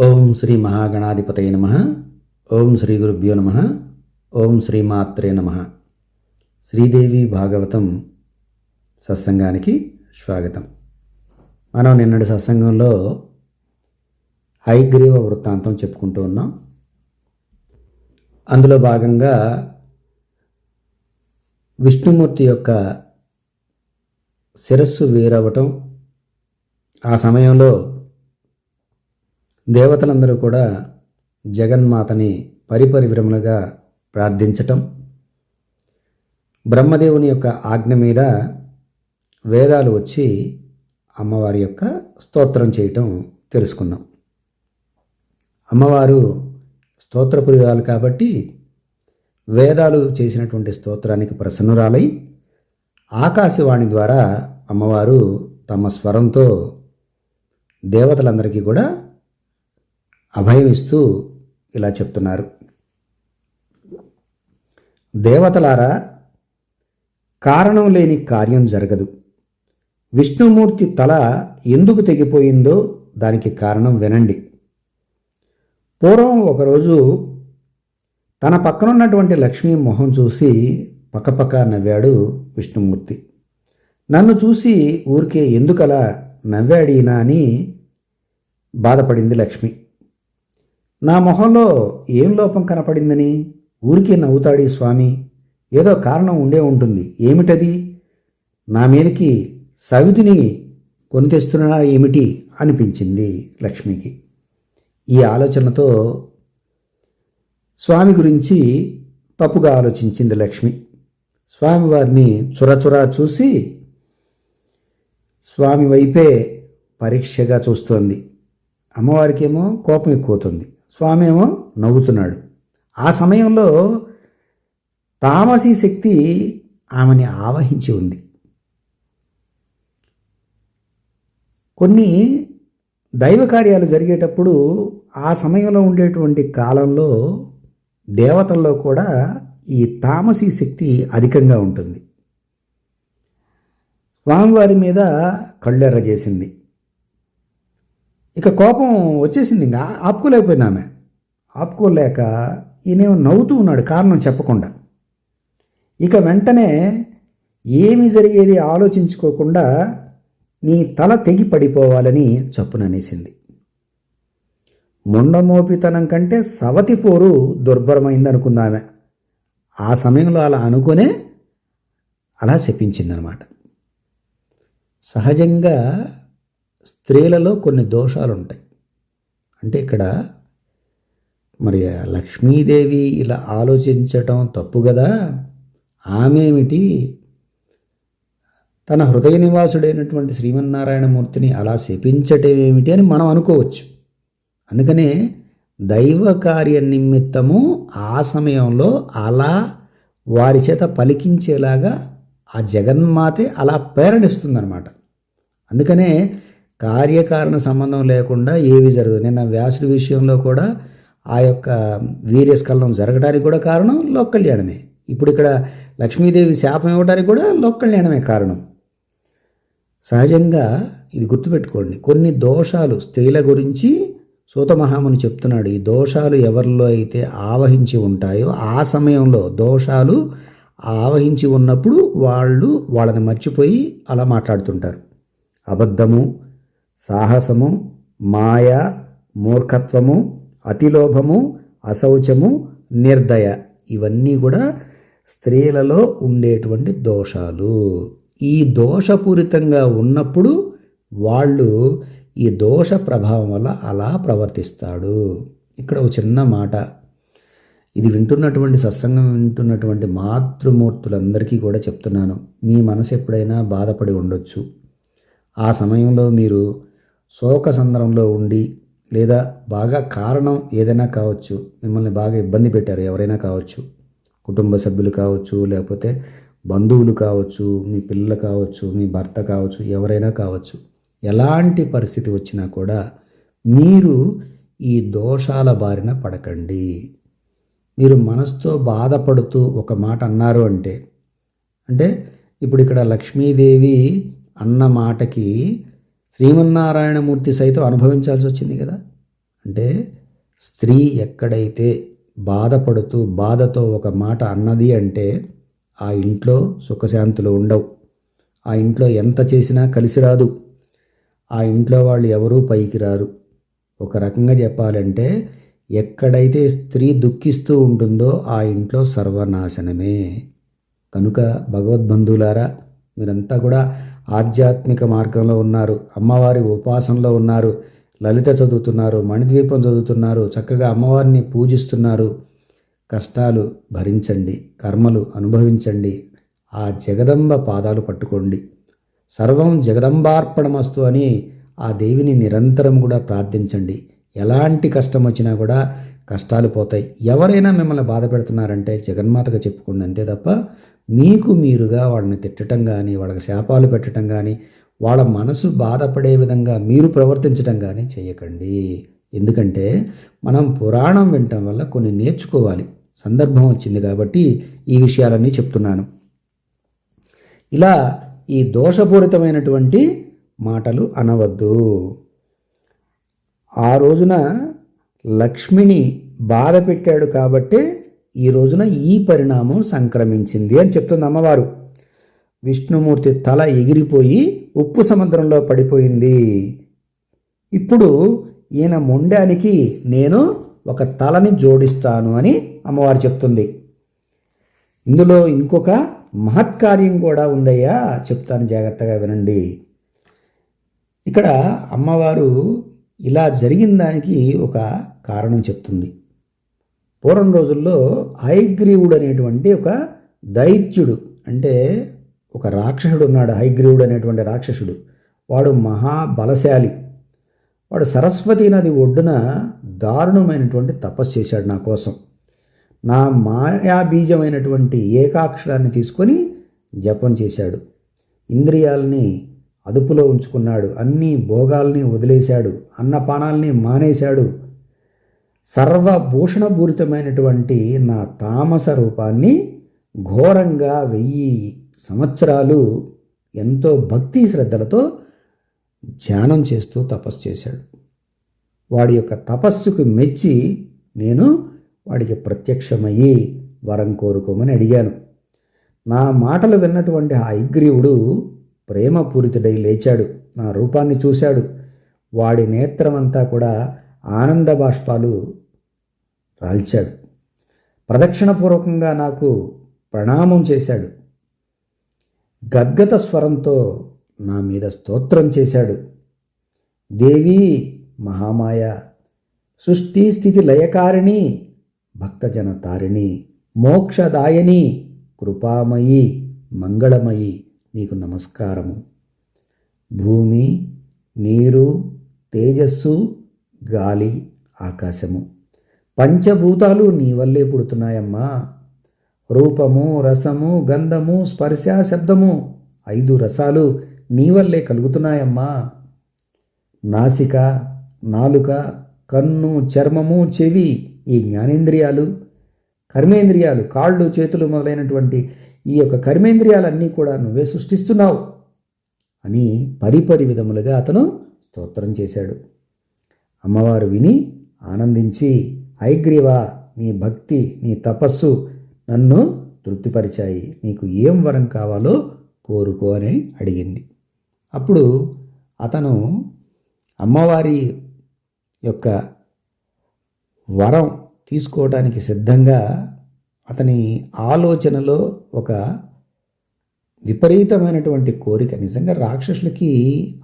ఓం శ్రీ మహాగణాధిపతయ నమః. ఓం శ్రీ గురుభ్యో నమః. ఓం శ్రీమాత్రే నమః. శ్రీదేవి భాగవతం సత్సంగానికి స్వాగతం. మనం నిన్నటి సత్సంగంలో హయగ్రీవ వృత్తాంతం చెప్పుకుంటూ ఉన్నాం. అందులో భాగంగా విష్ణుమూర్తి యొక్క శిరస్సు వేరవటం, ఆ సమయంలో దేవతలందరూ కూడా జగన్మాతని పరిపరివిరములుగా ప్రార్థించటం, బ్రహ్మదేవుని యొక్క ఆజ్ఞ మీద వేదాలు వచ్చి అమ్మవారి యొక్క స్తోత్రం చేయటం తెలుసుకున్నాం. అమ్మవారు స్తోత్రప్రియురాలు కాబట్టి వేదాలు చేసినటువంటి స్తోత్రానికి ప్రసన్నురాలై ఆకాశవాణి ద్వారా అమ్మవారు తమ స్వరంతో దేవతలందరికీ కూడా అభయం ఇస్తూ ఇలా చెప్తున్నారు. దేవతలారా, కారణం లేని కార్యం జరగదు. విష్ణుమూర్తి తల ఎందుకు తెగిపోయిందో దానికి కారణం వినండి. పూర్వం ఒకరోజు తన పక్కనున్నటువంటి లక్ష్మీ మొహం చూసి పక్కపక్క నవ్వాడు విష్ణుమూర్తి. నన్ను చూసి ఊరికే ఎందుకలా నవ్వాడీనా అని బాధపడింది లక్ష్మి. నా మొహంలో ఏం లోపం కనపడిందని ఊరికే నవ్వుతాడు ఈ స్వామి, ఏదో కారణం ఉండే ఉంటుంది, ఏమిటది? నా మీదకి సవితిని కొని తెస్తున్నా ఏమిటి అనిపించింది లక్ష్మికి. ఈ ఆలోచనతో స్వామి గురించి తప్పుగా ఆలోచించింది లక్ష్మి. స్వామివారిని చురచురా చూసి స్వామి వైపే పరీక్షగా చూస్తోంది. అమ్మవారికేమో కోపం ఎక్కువవుతుంది, స్వామి ఏమో నవ్వుతున్నాడు. ఆ సమయంలో తామసీ శక్తి ఆమెని ఆవహించి ఉంది. కొన్ని దైవ కార్యాలు జరిగేటప్పుడు ఆ సమయంలో ఉండేటువంటి కాలంలో దేవతల్లో కూడా ఈ తామసీ శక్తి అధికంగా ఉంటుంది. స్వామివారి మీద కళ్ళెర్ర చేసింది. ఇక కోపం వచ్చేసింది, ఇంకా ఆపుకోలేకపోయింది ఆమె. ఆపుకోలేక ఈయనేమో నవ్వుతూ ఉన్నాడు కారణం చెప్పకుండా. ఇక వెంటనే ఏమి జరిగేది ఆలోచించుకోకుండా నీ తల తెగి పడిపోవాలని చప్పుననేసింది. ముండమోపితనం కంటే సవతి పోరు దుర్భరమైందనుకుందామె. ఆ సమయంలో అలా అనుకునే అలా శపించిందనమాట. సహజంగా స్త్రీలలో కొన్ని దోషాలు ఉంటాయి. అంటే ఇక్కడ మరి లక్ష్మీదేవి ఇలా ఆలోచించటం తప్పు కదా, ఆమెమిటి తన హృదయ నివాసుడైనటువంటి శ్రీమన్నారాయణమూర్తిని అలా శపించటం ఏమిటి అని మనం అనుకోవచ్చు. అందుకనే దైవ కార్య నిమిత్తము ఆ సమయంలో అలా వారి చేత పలికించేలాగా ఆ జగన్మాతే అలా ప్రేరణిస్తుందన్నమాట. అందుకనే కార్యకారణ సంబంధం లేకుండా ఏవి జరగదు. నిన్న వ్యాసుడి విషయంలో కూడా ఆ యొక్క వీర్యస్ఖలనం జరగడానికి కూడా కారణం లోక కళ్యాణమే. ఇప్పుడు ఇక్కడ లక్ష్మీదేవి శాపం ఇవ్వడానికి కూడా లోక కళ్యాణమే కారణం. సహజంగా ఇది గుర్తుపెట్టుకోండి, కొన్ని దోషాలు స్త్రీల గురించి సూత మహాముని చెప్తున్నాడు. ఈ దోషాలు ఎవరిలో అయితే ఆవహించి ఉంటాయో ఆ సమయంలో దోషాలు ఆవహించి ఉన్నప్పుడు వాళ్ళని మర్చిపోయి అలా మాట్లాడుతుంటారు. అబద్ధము, సాహసము, మాయ, మూర్ఖత్వము, అతిలోభము, అశౌచము, నిర్దయ, ఇవన్నీ కూడా స్త్రీలలో ఉండేటువంటి దోషాలు. ఈ దోషపూరితంగా ఉన్నప్పుడు వాళ్ళు ఈ దోష ప్రభావం వల్ల అలా ప్రవర్తిస్తాడు. ఇక్కడ ఒక చిన్న మాట, ఇది వింటున్నటువంటి సత్సంగం వింటున్నటువంటి మాతృమూర్తులందరికీ కూడా చెప్తున్నాను. మీ మనసు ఎప్పుడైనా బాధపడి ఉండొచ్చు. ఆ సమయంలో మీరు శోక సందర్భంలో ఉండి, లేదా బాగా కారణం ఏదైనా కావచ్చు, మిమ్మల్ని బాగా ఇబ్బంది పెట్టారు ఎవరైనా కావచ్చు, కుటుంబ సభ్యులు కావచ్చు, లేకపోతే బంధువులు కావచ్చు, మీ పిల్లలు కావచ్చు, మీ భర్త కావచ్చు, ఎవరైనా కావచ్చు. ఎలాంటి పరిస్థితి వచ్చినా కూడా మీరు ఈ దోషాల బారిన పడకండి. మీరు మనసుతో బాధపడుతూ ఒక మాట అన్నారు అంటే ఇప్పుడు ఇక్కడ లక్ష్మీదేవి అన్న మాటకి శ్రీమన్నారాయణమూర్తి సైతం అనుభవించాల్సి వచ్చింది కదా. అంటే స్త్రీ ఎక్కడైతే బాధపడుతూ బాధతో ఒక మాట అన్నది అంటే ఆ ఇంట్లో సుఖశాంతులు ఉండవు. ఆ ఇంట్లో ఎంత చేసినా కలిసి రాదు. ఆ ఇంట్లో వాళ్ళు ఎవరూ పైకి రారు. ఒక రకంగా చెప్పాలంటే ఎక్కడైతే స్త్రీ దుఃఖిస్తూ ఉంటుందో ఆ ఇంట్లో సర్వనాశనమే. కనుక భగవద్బంధువులారా, మీరంతా కూడా ఆధ్యాత్మిక మార్గంలో ఉన్నారు, అమ్మవారి ఉపాసనలో ఉన్నారు, లలిత చదువుతున్నారు, మణిద్వీపం చదువుతున్నారు, చక్కగా అమ్మవారిని పూజిస్తున్నారు. కష్టాలు భరించండి, కర్మలు అనుభవించండి, ఆ జగదంబ పాదాలు పట్టుకోండి. సర్వం జగదంబార్పణమస్తు అని ఆ దేవిని నిరంతరం కూడా ప్రార్థించండి. ఎలాంటి కష్టం వచ్చినా కూడా కష్టాలు పోతాయి. ఎవరైనా మిమ్మల్ని బాధ పెడుతున్నారంటే జగన్మాతగా చెప్పుకోండి, అంతే తప్ప మీకు మీరుగా వాళ్ళని తిట్టడం కానీ, వాళ్ళకి శాపాలు పెట్టడం కానీ, వాళ్ళ మనసు బాధపడే విధంగా మీరు ప్రవర్తించడం కానీ చేయకండి. ఎందుకంటే మనం పురాణం వినటం వల్ల కొన్ని నేర్చుకోవాలి. సందర్భం వచ్చింది కాబట్టి ఈ విషయాలన్నీ చెప్తున్నాను. ఇలా ఈ దోషపూరితమైనటువంటి మాటలు అనవద్దు. ఆ రోజున లక్ష్మిని బాధ పెట్టాడు కాబట్టే ఈ రోజున ఈ పరిణామం సంక్రమించింది అని చెప్తుంది అమ్మవారు. విష్ణుమూర్తి తల ఎగిరిపోయి ఉప్పు సముద్రంలో పడిపోయింది. ఇప్పుడు ఈయన మొండానికి నేను ఒక తలని జోడిస్తాను అని అమ్మవారు చెప్తుంది. ఇందులో ఇంకొక మహత్కార్యం కూడా ఉందయ్యా, చెప్తాను, జాగ్రత్తగా వినండి. ఇక్కడ అమ్మవారు ఇలా జరిగిన దానికి ఒక కారణం చెప్తుంది. పూర్వం రోజుల్లో హయగ్రీవుడు అనేటువంటి ఒక దైత్యుడు, అంటే ఒక రాక్షసుడు ఉన్నాడు. హయగ్రీవుడు అనేటువంటి రాక్షసుడు, వాడు మహాబలశాలి. వాడు సరస్వతీ నది ఒడ్డున దారుణమైనటువంటి తపస్సు చేశాడు నా కోసం. నా మాయాబీజమైనటువంటి ఏకాక్షరాన్ని తీసుకొని జపం చేశాడు. ఇంద్రియాలని అదుపులో ఉంచుకున్నాడు. అన్ని భోగాల్ని వదిలేశాడు. అన్నపానాల్ని మానేశాడు. సర్వభూషణభూరితమైనటువంటి నా తామస రూపాన్ని ఘోరంగా 1000 సంవత్సరాలు ఎంతో భక్తి శ్రద్ధలతో ధ్యానం చేస్తూ తపస్సు చేశాడు. వాడి యొక్క తపస్సుకు మెచ్చి నేను వాడికి ప్రత్యక్షమయ్యి వరం కోరుకోమని అడిగాను. నా మాటలు విన్నటువంటి ఆ హయగ్రీవుడు ప్రేమపూరితుడై లేచాడు. నా రూపాన్ని చూశాడు. వాడి నేత్రమంతా కూడా ఆనంద బాష్పాలు రాల్చాడు. ప్రదక్షిణపూర్వకంగా నాకు ప్రణామం చేశాడు. గద్గత స్వరంతో నా మీద స్తోత్రం చేశాడు. దేవి మహామాయ, సృష్టి స్థితి లయకారిణి, భక్తజన తారిణి, మోక్షదాయని, కృపామయి, మంగళమయి, నీకు నమస్కారము. భూమి, నీరు, తేజస్సు, గాలి, ఆకాశము, పంచభూతాలు నీ వల్లే పుడుతున్నాయమ్మా. రూపము, రసము, గంధము, స్పర్శ, శబ్దము, 5 రసాలు నీ వల్లే కలుగుతున్నాయమ్మా. నాసిక, నాలుక, కన్ను, చర్మము, చెవి, ఈ జ్ఞానేంద్రియాలు, కర్మేంద్రియాలు, కాళ్ళు, చేతులు మొదలైనటువంటి ఈ యొక్క కర్మేంద్రియాలన్నీ కూడా నువ్వే సృష్టిస్తున్నావు అని పరిపరి విధములుగా అతను స్తోత్రం చేశాడు. అమ్మవారు విని ఆనందించి, హయగ్రీవా, నీ భక్తి, నీ తపస్సు నన్ను తృప్తిపరిచాయి. నీకు ఏం వరం కావాలో కోరుకో అని అడిగింది. అప్పుడు అతను అమ్మవారి యొక్క వరం తీసుకోవడానికి సిద్ధంగా అతని ఆలోచనలో ఒక విపరీతమైనటువంటి కోరిక. నిజంగా రాక్షసులకి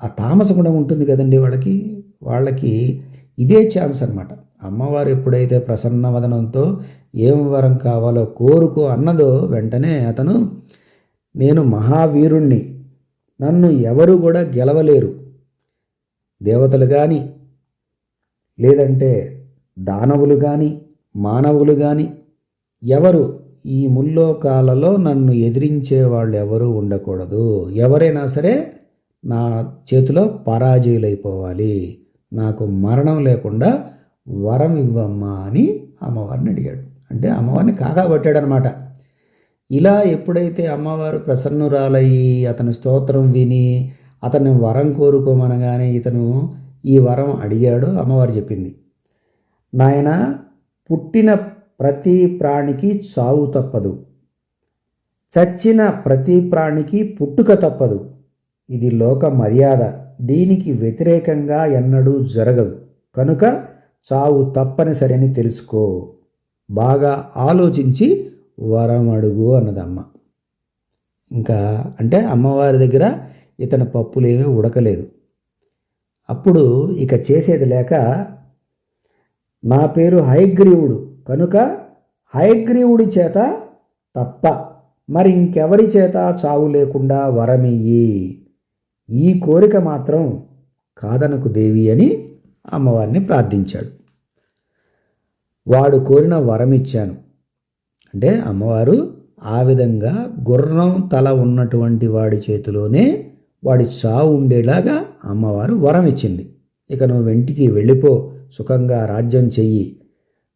ఆ తామస గుణం ఉంటుంది కదండి, వాళ్ళకి ఇదే ఛాన్స్ అన్నమాట. అమ్మవారు ఎప్పుడైతే ప్రసన్న వదనంతో ఏం వరం కావాలో కోరుకో అన్నదో వెంటనే అతను, నేను మహావీరుణ్ణి, నన్ను ఎవరు కూడా గెలవలేరు, దేవతలు కానీ లేదంటే దానవులు కానీ మానవులు కానీ ఎవరు, ఈ ముల్లోకాలలో నన్ను ఎదిరించే వాళ్ళు ఎవరూ ఉండకూడదు. ఎవరైనా సరే నా చేతిలో పరాజయులైపోవాలి. నాకు మరణం లేకుండా వరం ఇవ్వమ్మా అని అమ్మవారిని అడిగాడు. అంటే అమ్మవారిని కాకాబట్టాడనమాట. ఇలా ఎప్పుడైతే అమ్మవారు ప్రసన్నురాలయ్యి అతని స్తోత్రం విని అతన్ని వరం కోరుకోమనగానే ఇతను ఈ వరం అడిగాడో అమ్మవారు చెప్పింది, నాయన, పుట్టిన ప్రతి ప్రాణికి చావు తప్పదు, చచ్చిన ప్రతి ప్రాణికి పుట్టుక తప్పదు. ఇది లోక మర్యాద. దీనికి వ్యతిరేకంగా ఎన్నడూ జరగదు. కనుక చావు తప్పనిసరి అని తెలుసుకో. బాగా ఆలోచించి వరం అడుగు అన్నదమ్మ. ఇంకా అంటే అమ్మవారి దగ్గర ఇతని పప్పులేమీ ఉడకలేదు. అప్పుడు ఇక చేసేది లేక, నా పేరు హయగ్రీవుడు కనుక హయగ్రీవుడి చేత తప్ప మరి ఇంకెవరి చేత చావు లేకుండా వరమియ్యి. ఈ కోరిక మాత్రం కాదనకు దేవి అని అమ్మవారిని ప్రార్థించాడు. వాడు కోరిన వరం ఇచ్చాను. అంటే అమ్మవారు ఆ విధంగా గుర్రం తల ఉన్నటువంటి వాడి చేతిలోనే వాడి చావు ఉండేలాగా అమ్మవారు వరం ఇచ్చింది. ఇక నువ్వు ఇంటికి వెళ్ళిపో, సుఖంగా రాజ్యం చెయ్యి,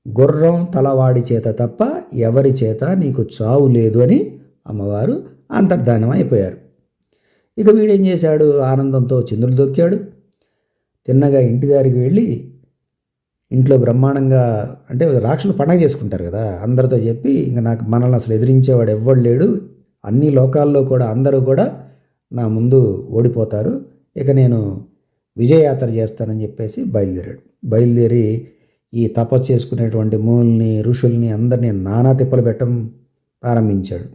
గుర్రం తలవాడి చేత తప్ప ఎవరి చేత నీకు చావు లేదు అని అమ్మవారు అంతర్ధానం అయిపోయారు. ఇక వీడేం చేశాడు? ఆనందంతో చిందులు దొక్కాడు. తిన్నగా ఇంటి దారికి వెళ్ళి ఇంట్లో బ్రహ్మాండంగా, అంటే రాక్షసులు పండగ చేసుకుంటారు కదా, అందరితో చెప్పి ఇంకా నాకు మనల్ని అసలు ఎదిరించేవాడు ఎవ్వడు లేడు, అన్ని లోకాల్లో కూడా అందరూ కూడా నా ముందు ఓడిపోతారు, ఇక నేను విజయయాత్ర చేస్తానని చెప్పేసి బయలుదేరి ఈ తపస్సు చేసుకునేటువంటి మునుల్ని, ఋషుల్ని అందరినీ నానా తిప్పలు పెట్టడం ప్రారంభించాడు.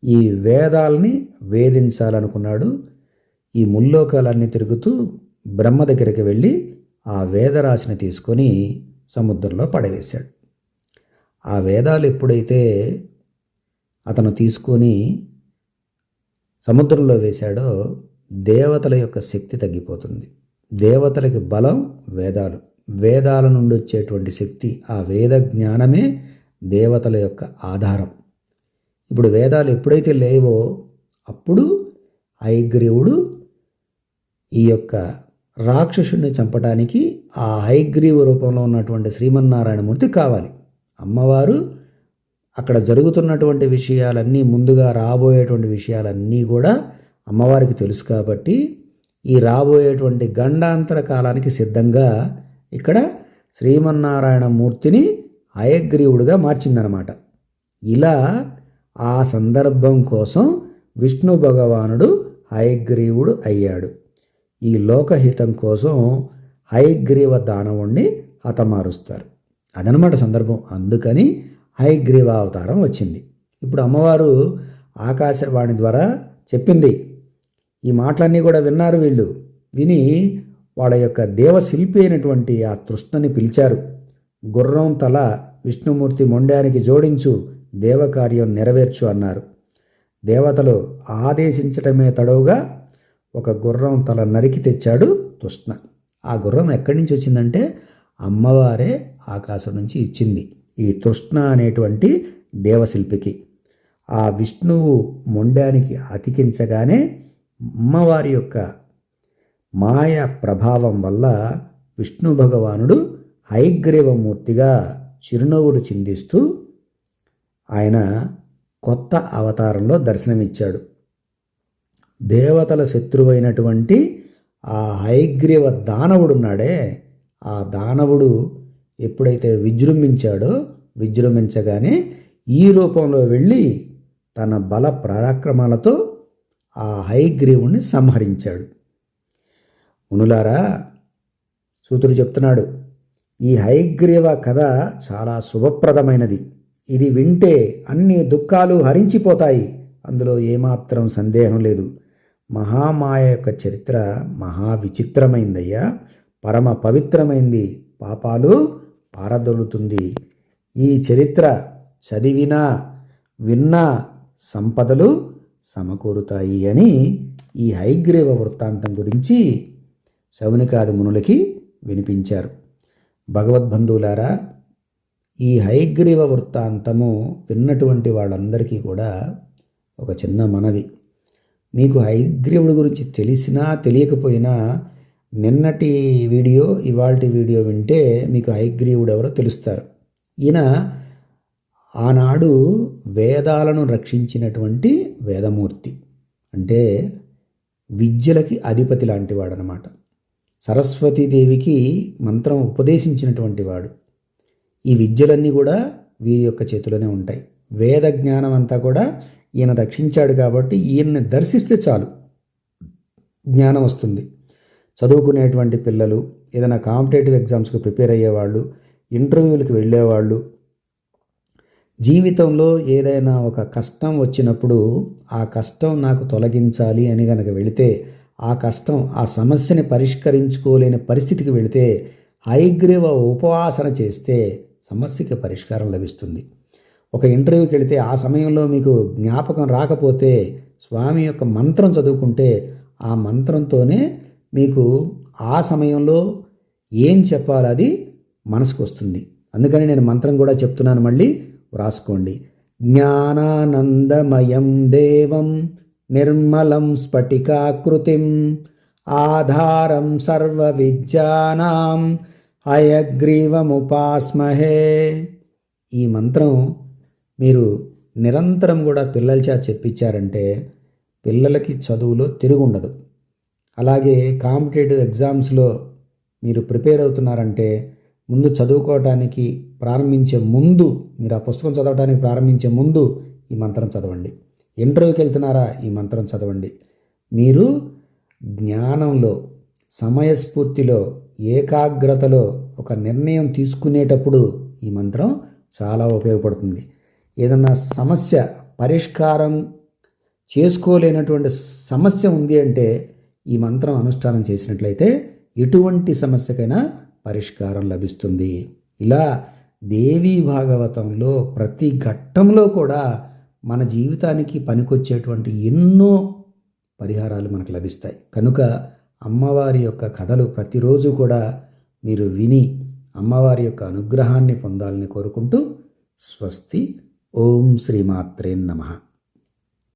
ఈ వేదాలని వేధించాలనుకున్నాడు. ఈ ముల్లోకాలన్నీ తిరుగుతూ బ్రహ్మ దగ్గరికి వెళ్ళి ఆ వేదరాశిని తీసుకొని సముద్రంలో పడవేశాడు. ఆ వేదాలు ఎప్పుడైతే అతను తీసుకొని సముద్రంలో వేశాడో దేవతల యొక్క శక్తి తగ్గిపోతుంది. దేవతలకి బలం వేదాలు, వేదాల నుండి వచ్చేటువంటి శక్తి, ఆ వేద జ్ఞానమే దేవతల యొక్క ఆధారం. ఇప్పుడు వేదాలు ఎప్పుడైతే లేవో అప్పుడు హయగ్రీవుడు ఈ యొక్క రాక్షసుడిని చంపడానికి ఆ హయగ్రీవ రూపంలో ఉన్నటువంటి శ్రీమన్నారాయణమూర్తి కావాలి. అమ్మవారు అక్కడ జరుగుతున్నటువంటి విషయాలన్నీ, ముందుగా రాబోయేటువంటి విషయాలన్నీ కూడా అమ్మవారికి తెలుసు కాబట్టి ఈ రాబోయేటువంటి గండాంతర కాలానికి సిద్ధంగా ఇక్కడ శ్రీమన్నారాయణమూర్తిని హయగ్రీవుడిగా మార్చిందనమాట. ఇలా ఆ సందర్భం కోసం విష్ణు భగవానుడు హయగ్రీవుడు అయ్యాడు. ఈ లోకహితం కోసం హయగ్రీవ దానవుణ్ణి హతమారుస్తారు. అదనమాట సందర్భం. అందుకని హయగ్రీవ అవతారం వచ్చింది. ఇప్పుడు అమ్మవారు ఆకాశవాణి ద్వారా చెప్పింది. ఈ మాటలన్నీ కూడా విన్నారు వీళ్ళు. విని వాళ్ళ యొక్క దేవశిల్పి అయినటువంటి ఆ తృష్ణని పిలిచారు. గుర్రం తల విష్ణుమూర్తి మొండానికి జోడించు, దేవకార్యం నెరవేర్చు అన్నారు. దేవతలు ఆదేశించటమే తడవుగా ఒక గుర్రం తల నరికి తెచ్చాడు తృష్ణ. ఆ గుర్రం ఎక్కడి నుంచి వచ్చిందంటే అమ్మవారే ఆకాశం నుంచి ఇచ్చింది ఈ తృష్ణ అనేటువంటి దేవశిల్పికి. ఆ విష్ణువు మొండానికి అతికించగానే అమ్మవారి యొక్క మాయ ప్రభావం వల్ల విష్ణు భగవానుడు హయగ్రీవమూర్తిగా చిరునవ్వులు చిందిస్తూ ఆయన కొత్త అవతారంలో దర్శనమిచ్చాడు. దేవతల శత్రువైనటువంటి ఆ హయగ్రీవ దానవుడున్నాడే, ఆ దానవుడు ఎప్పుడైతే విజృంభించగానే ఈ రూపంలో వెళ్ళి తన బల పరాక్రమాలతో ఆ హయగ్రీవుణ్ణి సంహరించాడు. మునులారా, సూతుడు చెప్తున్నాడు, ఈ హయగ్రీవ కథ చాలా శుభప్రదమైనది. ఇది వింటే అన్ని దుఃఖాలు హరించిపోతాయి. అందులో ఏమాత్రం సందేహం లేదు. మహామాయ యొక్క చరిత్ర మహా విచిత్రమైందయ్యా, పరమ పవిత్రమైంది, పాపాలు పారదొలుతుంది. ఈ చరిత్ర చదివినా విన్నా సంపదలు సమకూరుతాయి అని ఈ హయగ్రీవ వృత్తాంతం గురించి శౌనికాది మునులకి వినిపించారు. భగవద్బంధువులారా, ఈ హయగ్రీవ వృత్తాంతము విన్నటువంటి వాళ్ళందరికీ కూడా ఒక చిన్న మనవి. మీకు హయగ్రీవుడి గురించి తెలిసినా తెలియకపోయినా నిన్నటి వీడియో ఇవాల్టి వీడియో వింటే మీకు హయగ్రీవుడు ఎవరో తెలుస్తారు. ఈయన ఆనాడు వేదాలను రక్షించినటువంటి వేదమూర్తి, అంటే విద్యలకి అధిపతి లాంటివాడు అనమాట. సరస్వతీదేవికి మంత్రం ఉపదేశించినటువంటి వాడు. ఈ విద్యలన్నీ కూడా వీరి యొక్క చేతిలోనే ఉంటాయి. వేద జ్ఞానం అంతా కూడా ఈయన రక్షించాడు కాబట్టి ఈయన్ని దర్శిస్తే చాలు జ్ఞానం వస్తుంది. చదువుకునేటువంటి పిల్లలు, ఏదైనా కాంపిటేటివ్ ఎగ్జామ్స్కి ప్రిపేర్ అయ్యేవాళ్ళు, ఇంటర్వ్యూలకు వెళ్ళేవాళ్ళు, జీవితంలో ఏదైనా ఒక కష్టం వచ్చినప్పుడు ఆ కష్టం నాకు తొలగించాలి అని కనుక వెళితే, ఆ కష్టం, ఆ సమస్యని పరిష్కరించుకోలేని పరిస్థితికి వెళితే హయగ్రీవ ఉపవాసన చేస్తే సమస్యకి పరిష్కారం లభిస్తుంది. ఒక ఇంటర్వ్యూకి వెళితే ఆ సమయంలో మీకు జ్ఞాపకం రాకపోతే స్వామి యొక్క మంత్రం చదువుకుంటే ఆ మంత్రంతోనే మీకు ఆ సమయంలో ఏం చెప్పాలో అది మనసుకు వస్తుంది. అందుకని నేను మంత్రం కూడా చెప్తున్నాను, మళ్ళీ వ్రాసుకోండి. జ్ఞానానందమయం దేవం నిర్మలం స్ఫటికాకృతిం ఆధారం సర్వ విద్యానాం హయగ్రీవముపాస్మహే. ఈ మంత్రం మీరు నిరంతరం కూడా పిల్లల చేత చెప్పించారంటే పిల్లలకి చదువులో తిరుగుండదు. అలాగే కాంపిటేటివ్ ఎగ్జామ్స్లో మీరు ప్రిపేర్ అవుతున్నారంటే ముందు చదువుకోవడానికి ప్రారంభించే ముందు, మీరు ఆ పుస్తకం చదవడానికి ప్రారంభించే ముందు ఈ మంత్రం చదవండి. ఇంటర్వ్యూకి వెళ్తున్నారా, ఈ మంత్రం చదవండి. మీరు జ్ఞానంలో, సమయస్ఫూర్తిలో, ఏకాగ్రతలో ఒక నిర్ణయం తీసుకునేటప్పుడు ఈ మంత్రం చాలా ఉపయోగపడుతుంది. ఏదన్నా సమస్య పరిష్కారం చేసుకోలేనటువంటి సమస్య ఉంది అంటే ఈ మంత్రం అనుష్ఠానం చేసినట్లయితే ఎటువంటి సమస్యకైనా పరిష్కారం లభిస్తుంది. ఇలా దేవీ భాగవతంలో ప్రతి ఘట్టంలో కూడా మన జీవితానికి పనికొచ్చేటువంటి ఎన్నో పరిహారాలు మనకు లభిస్తాయి. కనుక అమ్మవారి యొక్క కథలు ప్రతిరోజు కూడా మీరు విని అమ్మవారి యొక్క అనుగ్రహాన్ని పొందాలని కోరుకుంటూ స్వస్తి. ఓం శ్రీమాత్రే నమః.